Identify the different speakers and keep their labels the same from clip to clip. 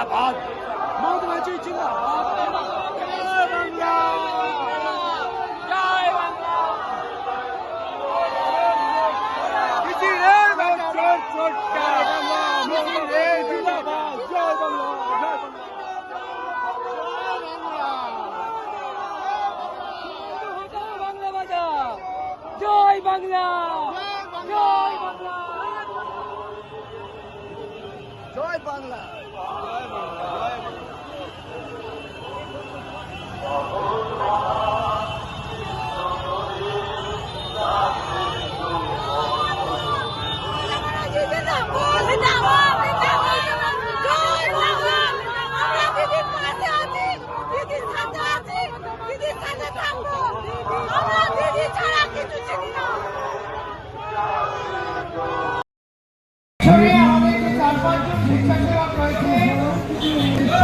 Speaker 1: জিন্দাবাদ, মমতা ব্যানার্জি জিন্দাবাদ।
Speaker 2: জয় বাংলা, জয় বাংলা,
Speaker 1: জয় বাংলা।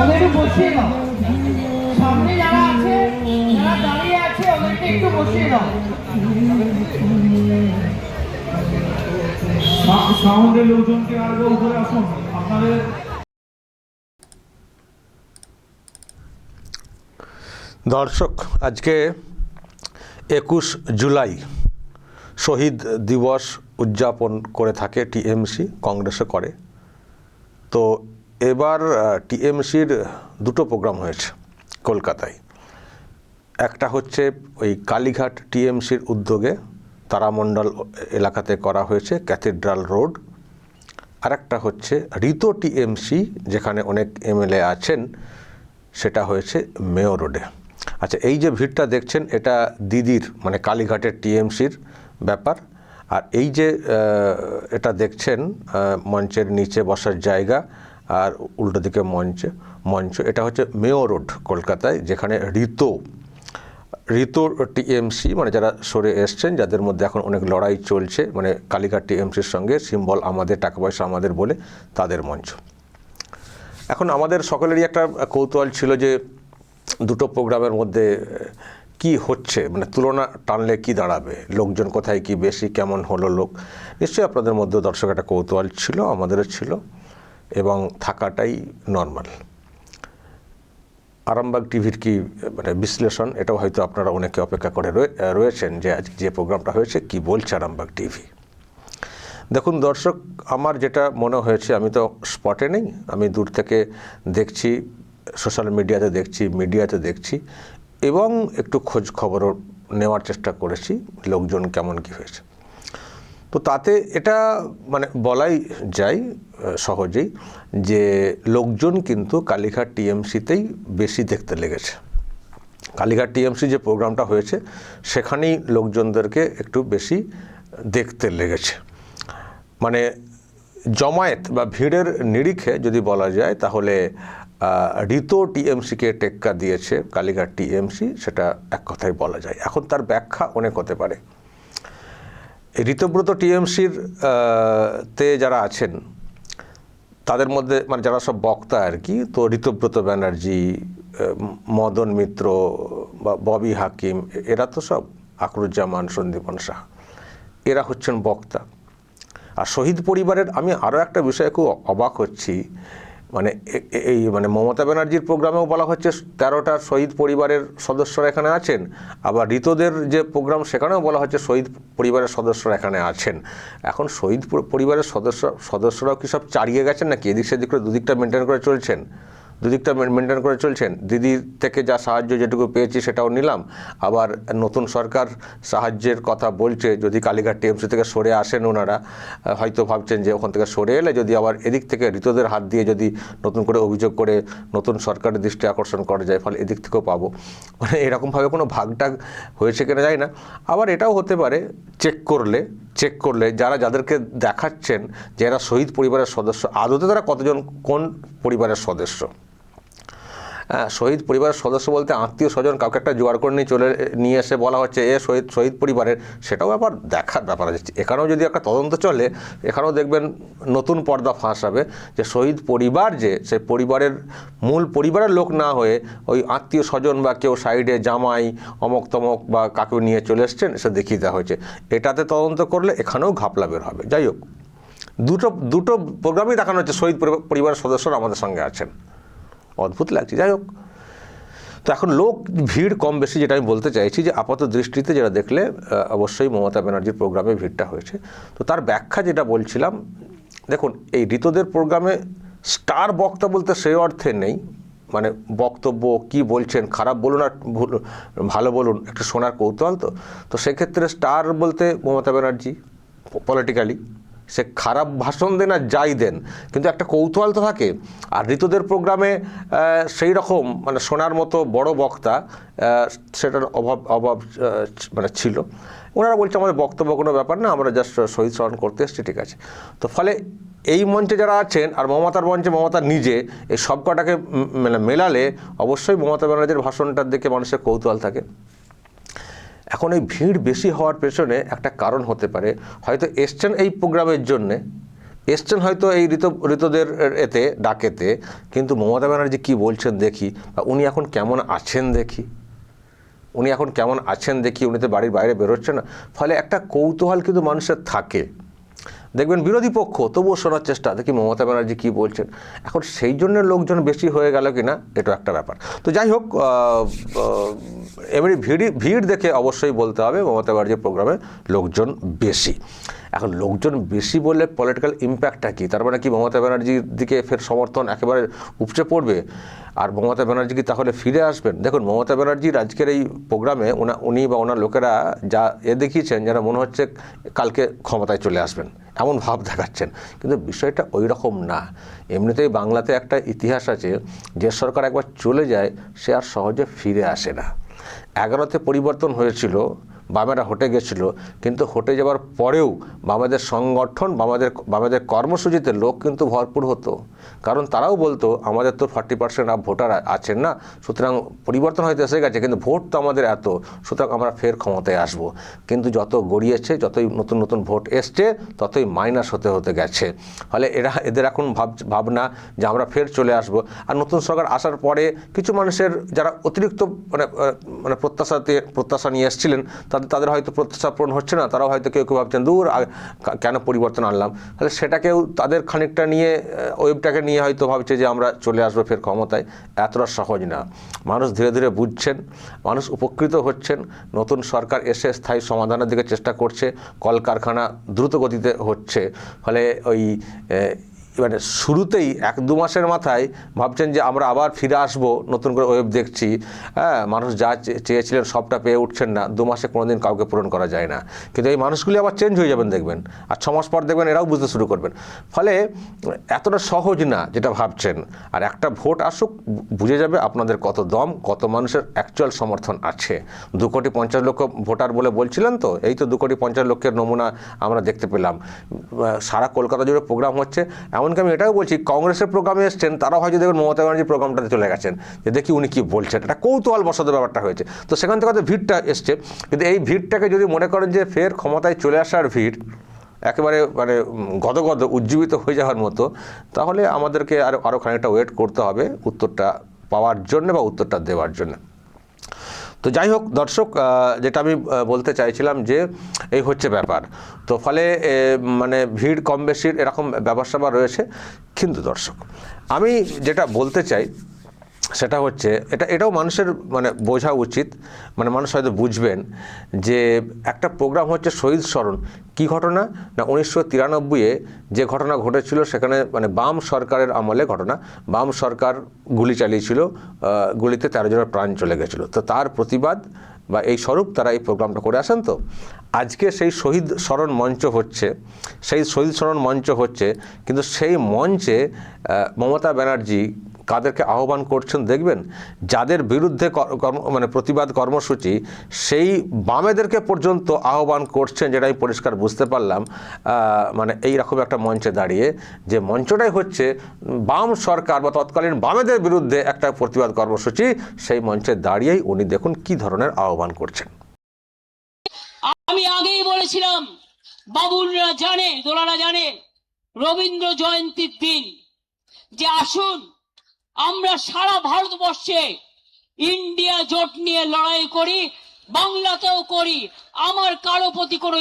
Speaker 3: ওদেরকে বসিয়ে দাও, সামনে যারা আছে, যারা দাঁড়িয়ে আছে ওদেরকে একটু বসিয়ে দাও। সাউন্ডের লোকজনকে আরো উপরে আসুন আপনাদের।
Speaker 4: দর্শক, আজকে 21 জুলাই শহীদ দিবস উদযাপন করে থাকে টিএমসি, কংগ্রেসে করে। তো এবার টিএমসির দুটো প্রোগ্রাম হয়েছে কলকাতায়। একটা হচ্ছে ওই কালীঘাট টিএমসির উদ্যোগে তারামণ্ডল এলাকাতে করা হয়েছে, ক্যাথিড্রাল রোড। আর একটা হচ্ছে রিতো টিএমসি, যেখানে অনেক এমএলএ আছেন, সেটা হয়েছে মেয়ো রোডে। আচ্ছা, এই যে ভিড়টা দেখছেন এটা দিদির মানে কালীঘাটের টিএমসির ব্যাপার। আর এই যে এটা দেখছেন মঞ্চের নিচে বসার জায়গা আর উল্টো দিকে মঞ্চ, এটা হচ্ছে মেয়ো রোড কলকাতায়, যেখানে রিতো টিএমসি মানে যারা সরে এসছেন, যাদের মধ্যে এখন অনেক লড়াই চলছে, মানে কালীঘাট টিএমসির সঙ্গে সিম্বল আমাদের, টাকা পয়সা আমাদের বলে তাদের মঞ্চ। এখন আমাদের সকলেরই একটা কৌতূহল ছিল যে দুটো প্রোগ্রামের মধ্যে কি হচ্ছে, মানে তুলনা টানলে কি দাঁড়াবে, লোকজন কোথায় কি বেশি, কেমন হলো লোক। নিশ্চয়ই আপনাদের মধ্যে দর্শক একটা কৌতূহল ছিল, আমাদেরও ছিল, এবং থাকাটাই নর্মাল। আরামবাগ টিভির কি মানে বিশ্লেষণ, এটাও হয়তো আপনারা অনেকে অপেক্ষা করে রয়েছেন যে আজকে যে প্রোগ্রামটা হয়েছে কি বলছে আরামবাগ টিভি। দেখুন দর্শক, আমার যেটা মনে হয়েছে, আমি তো স্পটে নেই, আমি দূর থেকে দেখছি, সোশ্যাল মিডিয়াতে দেখছি, মিডিয়াতে দেখছি, এবং একটু খোঁজ খবরও নেওয়ার চেষ্টা করেছি লোকজন কেমন কি হয়েছে। তো তাতে এটা মানে বলাই যায় সহজেই যে লোকজন কিন্তু কালীঘাট টিএমসিতেই বেশি দেখতে লেগেছে। কালীঘাট টিএমসি যে প্রোগ্রামটা হয়েছে সেখানেই লোকজনদেরকে একটু বেশি দেখতে লেগেছে। মানে জমায়েত বা ভিড়ের নিরিখে যদি বলা যায় তাহলে রিতো টিএমসিকে টেক্কা দিয়েছে কালীঘাট টিএমসি, সেটা এক কথায় বলা যায়। এখন তার ব্যাখ্যা অনেক হতে পারে। ঋতব্রত টিএমসির তে যারা আছেন তাদের মধ্যে মানে যারা সব বক্তা আর কি, তো ঋতব্রত ব্যানার্জি, মদন মিত্র বা ববি হাকিম, এরা তো সব, আকরুজ্জামান, সন্দীপন সাহা, এরা হচ্ছেন বক্তা। আর শহীদ পরিবারের আমি আরও একটা বিষয়ে খুব অবাক হচ্ছি, মানে এই মানে মমতা ব্যানার্জির প্রোগ্রামেও বলা হচ্ছে 13টা শহীদ পরিবারের সদস্যরা এখানে আছেন, আবার ঋতদের যে প্রোগ্রাম সেখানেও বলা হচ্ছে শহীদ পরিবারের সদস্যরা এখানে আছেন। এখন শহীদ পরিবারের সদস্যরাও কি সব চারিয়ে গেছেন নাকি, এদিক সেদিক করে দুদিকটা মেনটেন করে চলছেন? দিদির থেকে যা সাহায্য যেটুকু পেয়েছি সেটাও নিলাম, আবার নতুন সরকার সাহায্যের কথা বলছে, যদি কালীঘাট টিএমসি থেকে সরে আসেন ওনারা, হয়তো ভাবছেন যে ওখান থেকে সরে এলে যদি আবার এদিক থেকে ঋতদের হাত দিয়ে যদি নতুন করে অভিযোগ করে নতুন সরকারের দৃষ্টি আকর্ষণ করা যায়, ফলে এদিক থেকেও পাবো। মানে এরকমভাবে কোনো ভাগটাগ হয়েছে কিনা যায় না। আবার এটাও হতে পারে চেক করলে যাদেরকে দেখাচ্ছেন যে এরা শহীদ পরিবারের সদস্য, আদতে তারা কতজন কোন পরিবারের সদস্য। শহীদ পরিবারের সদস্য বলতে আত্মীয় স্বজন কাউকে একটা জোগাড় করে নিয়ে এসে বলা হচ্ছে এ শহীদ পরিবারের, সেটাও আবার দেখার ব্যাপার আছে। এখানেও যদি একটা তদন্ত চলে, এখানেও দেখবেন নতুন পর্দা ফাঁস হবে যে শহীদ পরিবার যে সেই পরিবারের মূল পরিবারের লোক না হয়ে ওই আত্মীয় স্বজন বা কেউ সাইডে জামাই অমক তমক বা কাকে নিয়ে চলে এসছেন, সে দেখিয়ে দেওয়া হয়েছে। এটাতে তদন্ত করলে এখানেও ঘাপলা বের হবে। যাই হোক, দুটো প্রোগ্রামই দেখানো হচ্ছে শহীদ পরিবারের সদস্যরা আমাদের সঙ্গে আছেন। অদ্ভুত লাগছে। যাই হোক, তো এখন লোক ভিড় কম বেশি, যেটা আমি বলতে চাইছি যে আপাত দৃষ্টিতে যেটা দেখলে অবশ্যই মমতা ব্যানার্জির প্রোগ্রামে ভিড়টা হয়েছে। তো তার ব্যাখ্যা যেটা বলছিলাম, দেখুন এই ঋতুদের প্রোগ্রামে স্টার বক্তা বলতে সেই অর্থে নেই, মানে বক্তব্য কি বলছেন, খারাপ বলুন আর ভালো বলুন, একটু শোনার কৌতূহল। তো সেক্ষেত্রে স্টার বলতে মমতা ব্যানার্জি পলিটিক্যালি, সে খারাপ ভাষণ দেন আর যাই দেন, কিন্তু একটা কৌতূহল তো থাকে। আর ঋতুদের প্রোগ্রামে সেই রকম মানে শোনার মতো বড় বক্তা সেটার অভাব মানে ছিল। ওনারা বলছে আমাদের বক্তব্য কোনো ব্যাপার না, আমরা জাস্ট শহীদ স্মরণ করতে এসেছি, ঠিক আছে। তো ফলে এই মঞ্চে যারা আছেন আর মমতার মঞ্চে মমতা নিজে, এই সব কটাকে মেলালে অবশ্যই মমতা ব্যানার্জির ভাষণটার দিকে মানুষের কৌতূহল থাকে। এখন এই ভিড় বেশি হওয়ার পেছনে একটা কারণ হতে পারে, হয়তো এসছেন এই প্রোগ্রামের জন্যে, এসছেন হয়তো এই ঋতুদের এতে ডাকেতে, কিন্তু মমতা ব্যানার্জি কী বলছেন দেখি, বা উনি এখন কেমন আছেন দেখি, উনি তো বাড়ির বাইরে বেরোচ্ছেন না। ফলে একটা কৌতূহল কিন্তু মানুষের থাকে। দেখবেন বিরোধী পক্ষ তবুও শোনার চেষ্টা, দেখি মমতা ব্যানার্জি কী বলছেন। এখন সেই জন্য লোকজন বেশি হয়ে গেল কি না, এটা একটা ব্যাপার। তো যাই হোক, এমনি ভিড় দেখে অবশ্যই বলতে হবে মমতা ব্যানার্জির প্রোগ্রামে লোকজন বেশি। এখন লোকজন বেশি বললে পলিটিক্যাল ইম্প্যাক্টটা কী? তার মানে কি মমতা ব্যানার্জির দিকে ফের সমর্থন একেবারে উপচে পড়বে আর মমতা ব্যানার্জি কি তাহলে ফিরে আসবেন? দেখুন, মমতা ব্যানার্জির আজকের এই প্রোগ্রামে উনি বা ওনার লোকেরা যা দেখিয়েছেন, যারা মনে হচ্ছে কালকে ক্ষমতায় চলে আসবেন এমন ভাব দেখাচ্ছেন, কিন্তু বিষয়টা ওই রকম না। এমনিতেই বাংলাতে একটা ইতিহাস আছে, যে সরকার একবার চলে যায় সে আর সহজে ফিরে আসে না। 11তে পরিবর্তন হয়েছিল, বামেরা হটে গেছিল, কিন্তু হটে যাওয়ার পরেও বামেদের সংগঠন, বামেদের কর্মসূচিতে লোক কিন্তু ভরপুর হতো, কারণ তারাও বলতো আমাদের তো 40% ভোটার আছেন না, সুতরাং পরিবর্তন হয়তো এসে গেছে কিন্তু ভোট তো আমাদের এত, সুতরাং আমরা ফের ক্ষমতায় আসব। কিন্তু যত গড়িয়েছে, যতই নতুন নতুন ভোট এসছে, ততই মাইনাস হতে গেছে। ফলে এদের এখন ভাবনা যে আমরা ফের চলে আসব। আর নতুন সরকার আসার পরে কিছু মানুষের যারা অতিরিক্ত মানে প্রত্যাশা নিয়ে এসেছিলেন, তাদের হয়তো প্রত্যাশা পূরণ হচ্ছে না, তারাও হয়তো কেউ ভাবছেন দূর কেন পরিবর্তন আনলাম। তাহলে সেটাকেও তাদের খানিকটা নিয়ে, ওয়েবটাকে নিয়ে হয়তো ভাবছে যে আমরা চলে আসবো ফের ক্ষমতায়। এতটা সহজ না। মানুষ ধীরে ধীরে বুঝছেন, মানুষ উপকৃত হচ্ছেন, নতুন সরকার এসে স্থায়ী সমাধানের দিকে চেষ্টা করছে, কলকারখানা দ্রুত গতিতে হচ্ছে। ফলে ওই মানে শুরুতেই 1-2 মাসের মাথায় ভাবছেন যে আমরা আবার ফিরে আসব, নতুন করে ওয়েব দেখছি, হ্যাঁ মানুষ যা চেয়েছিলেন সবটা পেয়ে উঠছেন না, 2 মাসে কোনোদিন কাউকে পূরণ করা যায় না। কিন্তু এই মানুষগুলি আবার চেঞ্জ হয়ে যাবেন দেখবেন, আর 6 মাস পর দেখবেন এরাও বুঝতে শুরু করবেন। ফলে এতটা সহজ না যেটা ভাবছেন। আর একটা ভোট আসুক, বুঝে যাবে আপনাদের কত দম, কত মানুষের অ্যাকচুয়াল সমর্থন আছে। 2,50,00,000 ভোটার বলে বলছিলেন, তো এই তো 2,50,00,000 নমুনা আমরা দেখতে পেলাম। সারা কলকাতা জুড়ে প্রোগ্রাম হচ্ছে। এমনকি আমি এটাও বলছি, কংগ্রেসের প্রোগ্রামে এসছেন তারাও হয়তো দেখবেন মমতা ব্যানার্জির প্রোগ্রামটাতে চলে গেছেন, যে দেখি উনি কী বলছেন। এটা কৌতূহল বশত ব্যাপারটা হয়েছে। তো সেখান থেকে হয়তো ভিড়টা এসছে, কিন্তু এই ভিড়টাকে যদি মনে করেন যে ফের ক্ষমতায় চলে আসার ভিড়, একেবারে মানে গদগদ উজ্জীবিত হয়ে যাওয়ার মতো, তাহলে আমাদেরকে আরও খানিকটা ওয়েট করতে হবে উত্তরটা পাওয়ার জন্য বা উত্তরটা দেওয়ার জন্য। তো যাই হোক দর্শক, যেটা আমি বলতে চাইছিলাম যে এই হচ্ছে ব্যাপার। তো ফলে মানে ভিড় কম বেশির এরকম ব্যাপার রয়েছে। কিন্তু দর্শক, আমি যেটা বলতে চাই সেটা হচ্ছে, এটাও মানুষের মানে বোঝা উচিত, মানে মানুষ হয়তো বুঝবেন যে একটা প্রোগ্রাম হচ্ছে শহীদ স্মরণ। কী ঘটনা না, 1993-এ যে ঘটনা ঘটেছিল, সেখানে মানে বাম সরকারের আমলে ঘটনা, বাম সরকার গুলি চালিয়েছিল, গুলিতে 13 জনের প্রাণ চলে গেছিলো। তো তার প্রতিবাদ বা এই স্বরূপ তারা এই প্রোগ্রামটা করে আসেন। তো আজকে সেই শহীদ স্মরণ মঞ্চ হচ্ছে, কিন্তু সেই মঞ্চে মমতা ব্যানার্জি কাদেরকে আহ্বান করছেন দেখবেন, যাদের বিরুদ্ধে মানে প্রতিবাদ কর্মসূচি, সেই বামেদেরকে পর্যন্ত আহ্বান করছেন, যেটা আমি পরিষ্কার বুঝতে পারলাম মানে এই রকম একটা মঞ্চে দাঁড়িয়ে, যে মঞ্চটাই হচ্ছে বাম সরকার বা তৎকালীন বামেদের বিরুদ্ধে একটা প্রতিবাদ কর্মসূচি, সেই মঞ্চে দাঁড়িয়েই উনি দেখুন কি ধরনের আহ্বান করছেন।
Speaker 2: আমি আগেই বলেছিলাম, বাবুলরা জানে, দোলারা জানে, রবীন্দ্র জয়ন্তীর দিন যে আসুন আমরা সারা ভারতবর্ষে ইন্ডিয়া জোট নিয়ে লড়াই করি, বাংলাতেও করি। আমার কারো প্রতি কোনো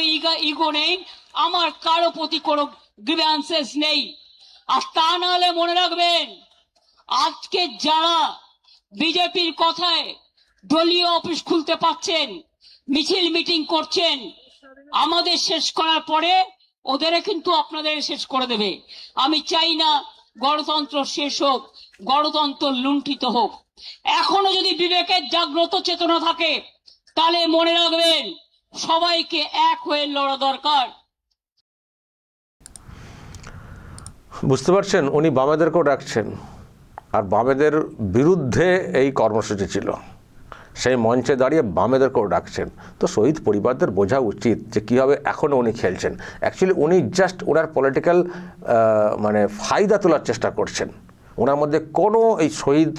Speaker 2: ইগো নেই, আমার কারো প্রতি কোনো গ্রিভ্যান্সেস নেই। আর তা নাহলে মনে রাখবেন, আজকে যারা বিজেপির কথায় দলীয় অফিস খুলতে পারছেন, মিছিল মিটিং করছেন, আমাদের শেষ করার পরে ওদেরও কিন্তু আপনাদের শেষ করে দেবে। আমি চাই না গণতন্ত্র শেষ হোক, গণতন্ত্র লুণ্ঠিত হোক। এখনো যদি বিবেকের জাগ্রত চেতনা থাকে তাহলে মনে রাখবেন সবাইকে এক হয়ে লড়া দরকার।
Speaker 4: বুঝতে পারছেন, উনি বামেদেরকেও ডাকছেন, আর বামেদের বিরুদ্ধে এই কর্মসূচি ছিল, সেই মঞ্চে দাঁড়িয়ে বামেদেরকেও ডাকছেন। তো শহীদ পরিবারদের বোঝা উচিত যে কীভাবে এখনও উনি খেলছেন। অ্যাকচুয়ালি উনি জাস্ট ওনার পলিটিক্যাল মানে ফায়দা তোলার চেষ্টা করছেন। ওনার মধ্যে কোনো এই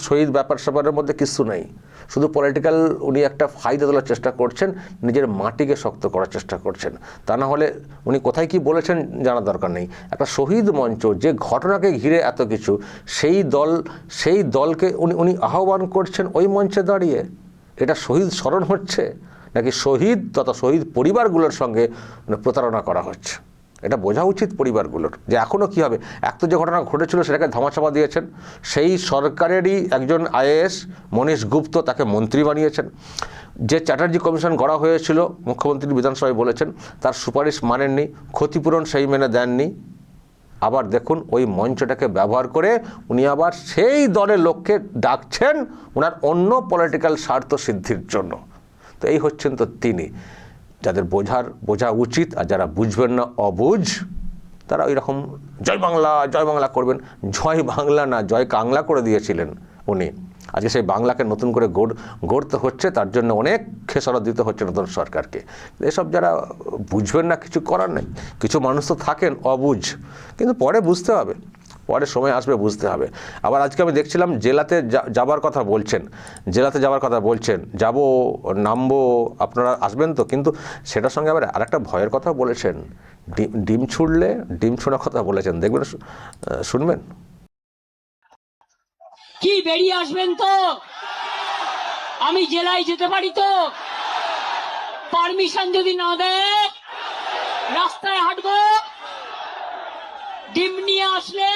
Speaker 4: শহীদ ব্যাপার স্যাপারের মধ্যে কিছু নেই, শুধু পলিটিক্যাল উনি একটা ফায়দা তোলার চেষ্টা করছেন, নিজের মাটিকে শক্ত করার চেষ্টা করছেন। তা না হলে উনি কোথায় কি বলেছেন জানা দরকার নেই। একটা শহীদ মঞ্চ, যে ঘটনাকে ঘিরে এত কিছু, সেই দলকে উনি আহ্বান করছেন ওই মঞ্চে দাঁড়িয়ে। এটা শহীদ স্মরণ হচ্ছে নাকি শহীদ তথা শহীদ পরিবারগুলোর সঙ্গে প্রতারণা করা হচ্ছে? এটা বোঝা উচিত পরিবারগুলোর, যে এখনও কী হবে। এক তো যে ঘটনা ঘটেছিল সেটাকে ধামাচাপা দিয়েছেন, সেই সরকারেরই একজন আইএএস মনীষ গুপ্ত তাকে মন্ত্রী বানিয়েছেন। যে চ্যাটার্জি কমিশন গড়া হয়েছিল, মুখ্যমন্ত্রী বিধানসভায় বলেছেন, তার সুপারিশ মানেননি, ক্ষতিপূরণ সেই মেনে দেননি। আবার দেখুন ওই মঞ্চটাকে ব্যবহার করে উনি আবার সেই দলের লোককে ডাকছেন ওনার অন্য পলিটিক্যাল স্বার্থ সিদ্ধির জন্য। তো এই হচ্ছেন তো তিনি, যাদের বোঝা উচিত, আর যারা বুঝবেন না অবুঝ, তারা ওই রকম জয় বাংলা করবেন। জয় বাংলা না, জয় কাংলা করে দিয়েছিলেন উনি। আজকে সেই বাংলাকে নতুন করে গড়তে হচ্ছে, তার জন্য অনেক খেসারত দিতে হচ্ছে নতুন সরকারকে। এসব যারা বুঝবেন না, কিছু করার নেই। কিছু মানুষ তো থাকেন অবুঝ, কিন্তু পরে বুঝতে হবে, পরে সময় আসবে, বুঝতে হবে। আবার আজকে আমি দেখছিলাম জেলাতে যাবার কথা বলছেন, যাবো নামবো, আপনারা আসবেন তো, কিন্তু সেটার সঙ্গে আবার আরেকটা ভয়ের কথা বলেছেন, ডিম ছুঁড়লে ডিম ছোঁড়ার কথা বলেছেন। দেখবেন, শুনবেন।
Speaker 2: কি বেরিয়ে আসবেন তো? আমি জেলায় যেতে পারি তো? পারমিশন যদি না দেয় রাস্তায় হাঁটবো? ডিম নিয়ে আসলে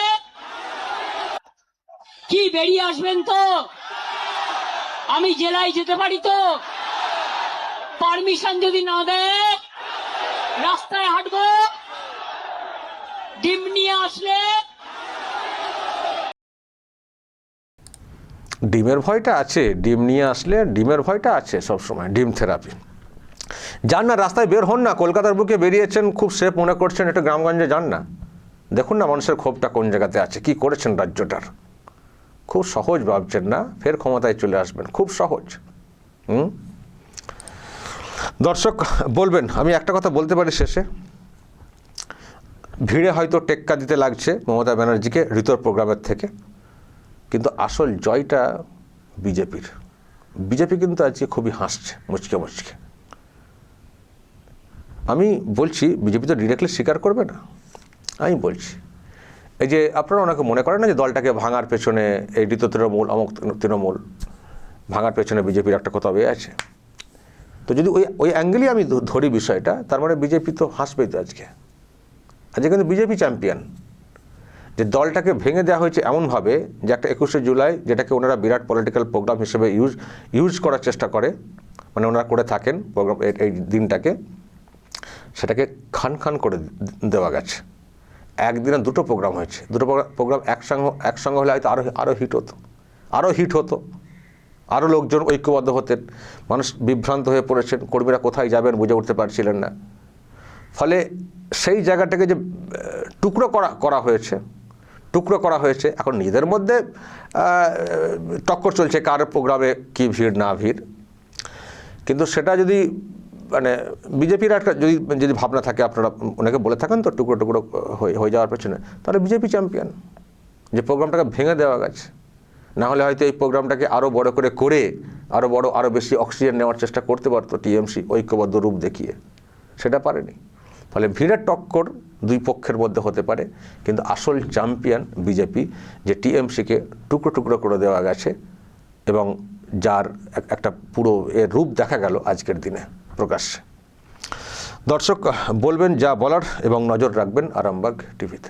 Speaker 2: কি বেরিয়ে আসবেন তো? আমি জেলায় যেতে পারি তো? পারমিশন যদি না দেয় রাস্তায় হাঁটবো? ডিম নিয়ে আসলে?
Speaker 4: ডিমের ভয়টা আছে, ডিম নিয়ে আসলে ডিমের ভয়টা আছে সবসময়, ডিম থেরাপি। যান না, রাস্তায় বের হন না, কলকাতার বুকে বেরিয়েছেন, খুব সেফ মনে করছেন, একটু গ্রামগঞ্জে যান না, দেখুন না মানুষের ক্ষোভটা কোন জায়গাতে আছে, কি করেছেন রাজ্যটার। খুব সহজ ভাবছেন না, ফের ক্ষমতায় চলে আসবেন, খুব সহজ। দর্শক বলবেন, আমি একটা কথা বলতে পারি শেষে, ভিড়ে হয়তো টেক্কা দিতে লাগছে মমতা ব্যানার্জিকে ঋতুর প্রোগ্রামের থেকে, কিন্তু আসল জয়টা বিজেপি কিন্তু আজকে খুবই হাসছে মুচকে। আমি বলছি, বিজেপি তো ডিরেক্টলি স্বীকার করবে না, আমি বলছি, এই যে আপনারা ওনাকে মনে করেন না যে দলটাকে ভাঙার পেছনে এই ঋতু তৃণমূল, অমুক তৃণমূল, ভাঙার পেছনে বিজেপির একটা কথা বেয়ে আছে। তো যদি ওই অ্যাঙ্গেলই আমি ধরি বিষয়টা, তার মানে বিজেপি তো হাসবেই তো আজকে কিন্তু বিজেপি চ্যাম্পিয়ন। যে দলটাকে ভেঙে দেওয়া হয়েছে এমনভাবে যে একটা 21শে জুলাই, যেটাকে ওনারা বিরাট পলিটিক্যাল প্রোগ্রাম হিসেবে ইউজ করার চেষ্টা করে, মানে ওনারা করে থাকেন প্রোগ্রাম, এই দিনটাকে, সেটাকে খান করে দেওয়া গেছে। একদিনে দুটো প্রোগ্রাম হয়েছে, দুটো প্রোগ্রাম একসঙ্গে হলে হয়তো আরও হিট হতো, আরও লোকজন ঐক্যবদ্ধ হতেন। মানুষ বিভ্রান্ত হয়ে পড়েছেন, কর্মীরা কোথায় যাবেন বুঝে উঠতে পারছিলেন না। ফলে সেই জায়গাটাকে যে টুকরো করা হয়েছে, এখন নিজেদের মধ্যে টক্কর চলছে কার প্রোগ্রামে কি ভিড় না ভিড়। কিন্তু সেটা যদি মানে বিজেপির একটা যদি ভাবনা থাকে, আপনারা ওনাকে বলে থাকেন তো টুকরো হয়ে যাওয়ার পেছনে, তাহলে বিজেপি চ্যাম্পিয়ন, যে প্রোগ্রামটাকে ভেঙে দেওয়া গেছে। না হলে হয়তো এই প্রোগ্রামটাকে আরও বড় করে আরও বেশি অক্সিজেন নেওয়ার চেষ্টা করতে পারতো টিএমসি ঐক্যবদ্ধ রূপ দেখিয়ে, সেটা পারেনি। ফলে ভিড়ের টক্কর দুই পক্ষের মধ্যে হতে পারে, কিন্তু আসল চ্যাম্পিয়ন বিজেপি, যে টিএমসিকে টুকরো করে দেওয়া গেছে এবং যার একটা পুরো এর রূপ দেখা গেল আজকের দিনে প্রকাশ্যে। দর্শক বলবেন যা বলার এবং নজর রাখবেন আরামবাগ টিভিতে।